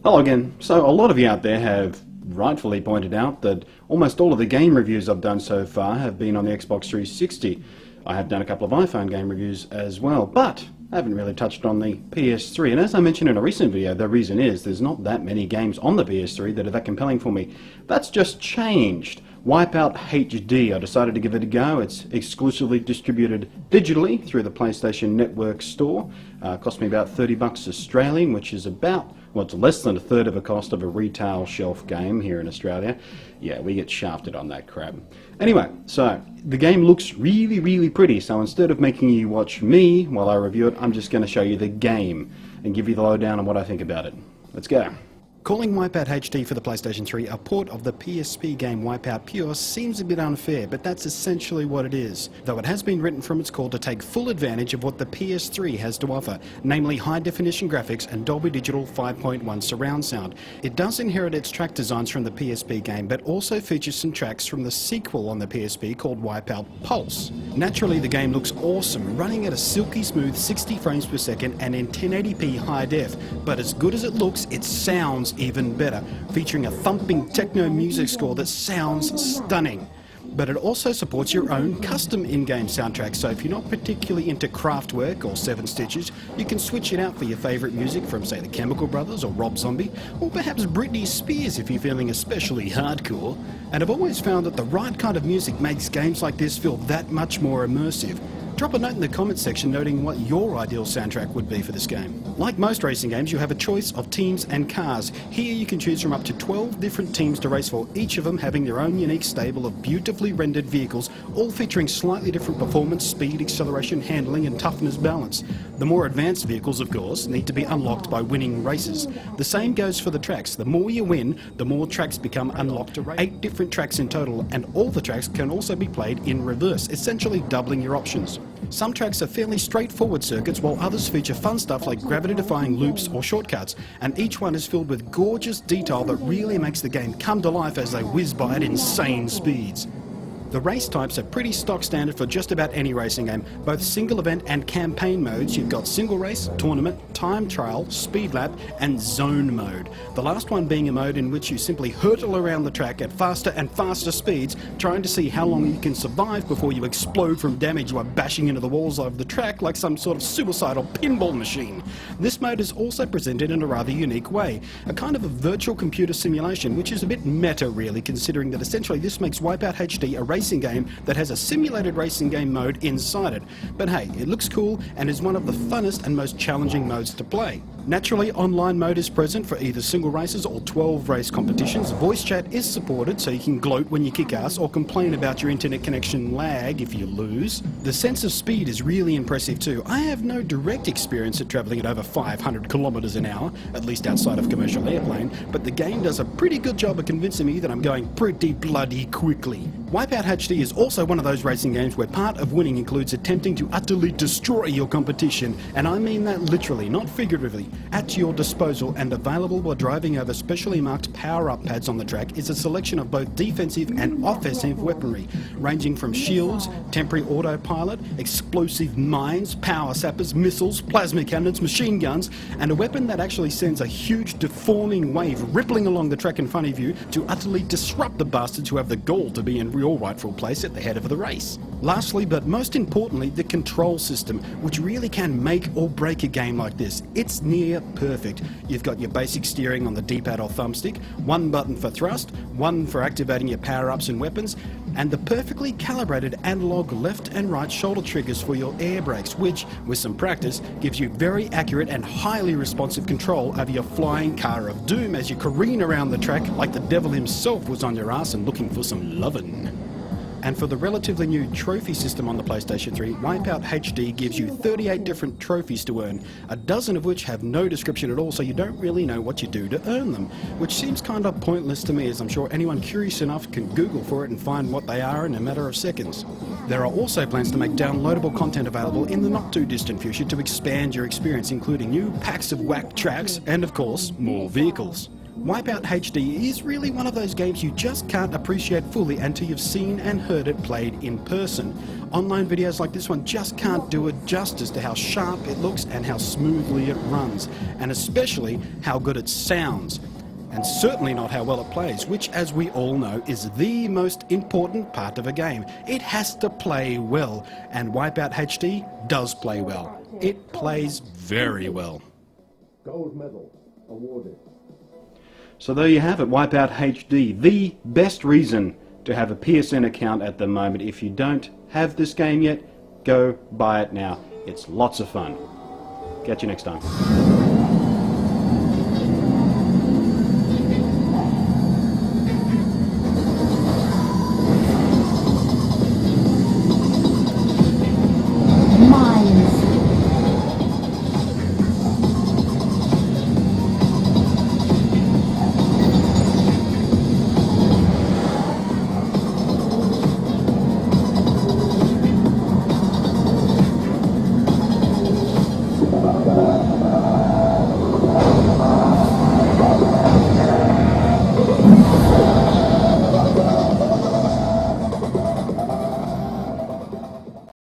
Hello again. So a lot of you out there have rightfully pointed out that almost all of the game reviews I've done so far have been on the Xbox 360. I have done a couple of iPhone game reviews as well, but I haven't really touched on the PS3. And as I mentioned in a recent video, the reason is there's not that many games on the PS3 that are that compelling for me. That's just changed. Wipeout HD, I decided to give it a go. It's exclusively distributed digitally through the PlayStation Network store. Cost me about $30 Australian, which is about, well, it's less than a third of the cost of a retail shelf game here in Australia. Yeah, we get shafted on that crap. Anyway, so the game looks really, really pretty. So instead of making you watch me while I review it, I'm just going to show you the game and give you the lowdown on what I think about it. Let's go. Calling Wipeout HD for the PlayStation 3 a port of the PSP game Wipeout Pure seems a bit unfair, but that's essentially what it is. Though it has been written from its core to take full advantage of what the PS3 has to offer, namely high-definition graphics and Dolby Digital 5.1 surround sound. It does inherit its track designs from the PSP game, but also features some tracks from the sequel on the PSP called Wipeout Pulse. Naturally, the game looks awesome, running at a silky smooth 60 frames per second and in 1080p high def, but as good as it looks, it sounds even better, featuring a thumping techno music score that sounds stunning. But it also supports your own custom in-game soundtrack, so if you're not particularly into Kraftwerk or Seven Stitches, you can switch it out for your favourite music from, say, the Chemical Brothers or Rob Zombie, or perhaps Britney Spears if you're feeling especially hardcore. And I've always found that the right kind of music makes games like this feel that much more immersive. Drop a note in the comments section noting what your ideal soundtrack would be for this game. Like most racing games, you have a choice of teams and cars. Here you can choose from up to 12 different teams to race for, each of them having their own unique stable of beautifully rendered vehicles, all featuring slightly different performance, speed, acceleration, handling and toughness balance. The more advanced vehicles, of course, need to be unlocked by winning races. The same goes for the tracks. The more you win, the more tracks become unlocked. 8 different tracks in total, and all the tracks can also be played in reverse, essentially doubling your options. Some tracks are fairly straightforward circuits, while others feature fun stuff like gravity-defying loops or shortcuts, and each one is filled with gorgeous detail that really makes the game come to life as they whiz by at insane speeds. The race types are pretty stock standard for just about any racing game, both single event and campaign modes. You've got single race, tournament, time trial, speed lap and zone mode. The last one being a mode in which you simply hurtle around the track at faster and faster speeds, trying to see how long you can survive before you explode from damage by bashing into the walls of the track like some sort of suicidal pinball machine. This mode is also presented in a rather unique way, a kind of a virtual computer simulation, which is a bit meta really, considering that essentially this makes Wipeout HD a racing game that has a simulated racing game mode inside it. But hey, it looks cool and is one of the funnest and most challenging modes to play. Naturally, online mode is present for either single races or 12 race competitions. Voice chat is supported, so you can gloat when you kick ass or complain about your internet connection lag if you lose. The sense of speed is really impressive too. I have no direct experience at travelling at over 500 kilometers an hour, at least outside of commercial airplane, but the game does a pretty good job of convincing me that I'm going pretty bloody quickly. Wipeout HD is also one of those racing games where part of winning includes attempting to utterly destroy your competition, and I mean that literally, not figuratively. At your disposal and available while driving over specially marked power-up pads on the track is a selection of both defensive and offensive weaponry, ranging from shields, temporary autopilot, explosive mines, power sappers, missiles, plasma cannons, machine guns, and a weapon that actually sends a huge deforming wave rippling along the track in front of you to utterly disrupt the bastards who have the gall to be in your rightful place at the head of the race. Lastly, but most importantly, the control system, which really can make or break a game like this. It's near perfect. You've got your basic steering on the D-pad or thumbstick, one button for thrust, one for activating your power-ups and weapons, and the perfectly calibrated analog left and right shoulder triggers for your air brakes, which, with some practice, gives you very accurate and highly responsive control over your flying car of doom as you careen around the track like the devil himself was on your ass and looking for some lovin'. And for the relatively new trophy system on the PlayStation 3, Wipeout HD gives you 38 different trophies to earn, a dozen of which have no description at all, so you don't really know what you do to earn them, which seems kind of pointless to me, as I'm sure anyone curious enough can Google for it and find what they are in a matter of seconds. There are also plans to make downloadable content available in the not too distant future to expand your experience, including new packs of whack tracks and, of course, more vehicles. Wipeout HD is really one of those games you just can't appreciate fully until you've seen and heard it played in person. Online videos like this one just can't do it justice to how sharp it looks and how smoothly it runs, and especially how good it sounds. And certainly not how well it plays, which, as we all know, is the most important part of a game. It has to play well, and Wipeout HD does play well. It plays very well. Gold medal awarded. So there you have it, Wipeout HD, the best reason to have a PSN account at the moment. If you don't have this game yet, go buy it now. It's lots of fun. Catch you next time.